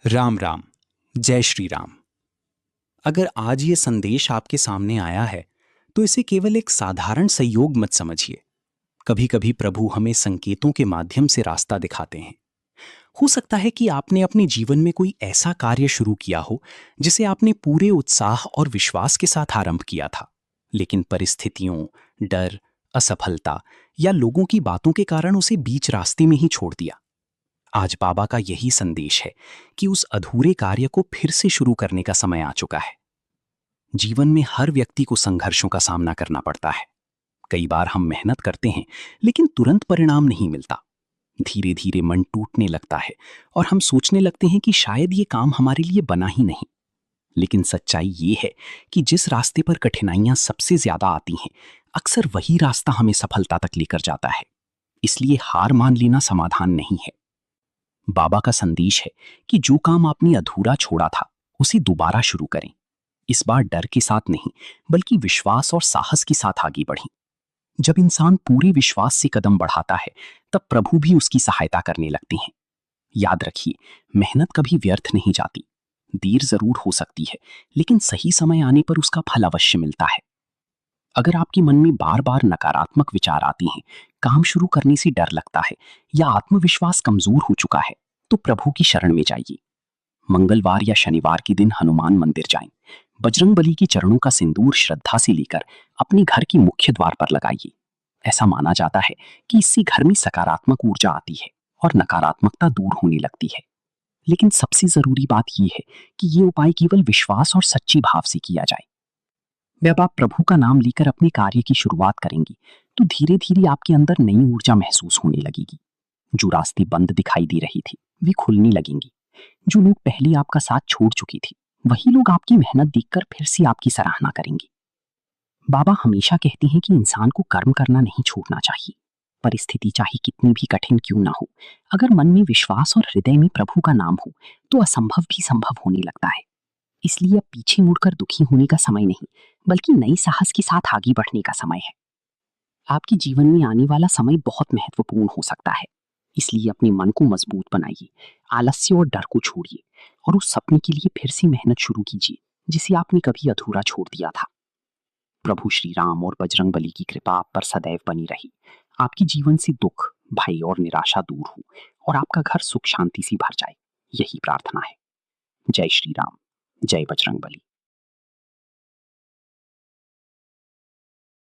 राम राम। जय श्री राम। अगर आज ये संदेश आपके सामने आया है तो इसे केवल एक साधारण संयोग मत समझिए। कभी कभी प्रभु हमें संकेतों के माध्यम से रास्ता दिखाते हैं। हो सकता है कि आपने अपने जीवन में कोई ऐसा कार्य शुरू किया हो जिसे आपने पूरे उत्साह और विश्वास के साथ आरंभ किया था, लेकिन परिस्थितियों, डर, असफलता या लोगों की बातों के कारण उसे बीच रास्ते में ही छोड़ दिया। आज बाबा का यही संदेश है कि उस अधूरे कार्य को फिर से शुरू करने का समय आ चुका है। जीवन में हर व्यक्ति को संघर्षों का सामना करना पड़ता है। कई बार हम मेहनत करते हैं लेकिन तुरंत परिणाम नहीं मिलता। धीरे धीरे मन टूटने लगता है और हम सोचने लगते हैं कि शायद ये काम हमारे लिए बना ही नहीं। लेकिन सच्चाई ये है कि जिस रास्ते पर कठिनाइयां सबसे ज्यादा आती हैं, अक्सर वही रास्ता हमें सफलता तक लेकर जाता है। इसलिए हार मान लेना समाधान नहीं है। बाबा का संदेश है कि जो काम आपने अधूरा छोड़ा था उसे दोबारा शुरू करें। इस बार डर के साथ नहीं, बल्कि विश्वास और साहस के साथ आगे बढ़ें। जब इंसान पूरे विश्वास से कदम बढ़ाता है तब प्रभु भी उसकी सहायता करने लगते हैं। याद रखिए, मेहनत कभी व्यर्थ नहीं जाती। देर जरूर हो सकती है, लेकिन सही समय आने पर उसका फल अवश्य मिलता है। अगर आपके मन में बार बार नकारात्मक विचार आते हैं, काम शुरू करने से डर लगता है या आत्मविश्वास कमजोर हो चुका है, तो प्रभु की शरण में जाइए। मंगलवार या शनिवार के दिन हनुमान मंदिर जाएं। बजरंग बली के चरणों का सिंदूर श्रद्धा से लेकर अपने घर के मुख्य द्वार पर लगाइए। ऐसा माना जाता है कि इससे घर में सकारात्मक ऊर्जा आती है और नकारात्मकता दूर होने लगती है। लेकिन सबसे जरूरी बात यह है कि ये उपाय केवल विश्वास और सच्ची भाव से किया जाए। जब आप प्रभु का नाम लेकर अपने कार्य की शुरुआत करेंगी तो धीरे धीरे आपके अंदर नई ऊर्जा महसूस होने लगेगी। जो रास्ते बंद दिखाई दे रही थी वे खुलने लगेंगी। जो लोग पहले आपका साथ छोड़ चुकी थी, वही लोग आपकी मेहनत देखकर फिर से आपकी सराहना करेंगे। बाबा हमेशा कहते हैं कि इंसान को कर्म करना नहीं छोड़ना चाहिए। परिस्थिति चाहे कितनी भी कठिन क्यों ना हो, अगर मन में विश्वास और हृदय में प्रभु का नाम हो तो असंभव भी संभव होने लगता है। इसलिए अब पीछे मुड़कर दुखी होने का समय नहीं, बल्कि नई साहस के साथ आगे बढ़ने का समय है। आपके जीवन में आने वाला समय बहुत महत्वपूर्ण हो सकता है। इसलिए अपने मन को मजबूत बनाइए, आलस्य और डर को छोड़िए और उस सपने के लिए फिर से मेहनत शुरू कीजिए जिसे आपने कभी अधूरा छोड़ दिया था। प्रभु श्री राम और बजरंग बली की कृपा आप पर सदैव बनी रही। आपके जीवन से दुख, भय और निराशा दूर हो और आपका घर सुख शांति से भर जाए, यही प्रार्थना है। जय श्री राम। जय बजरंग बली।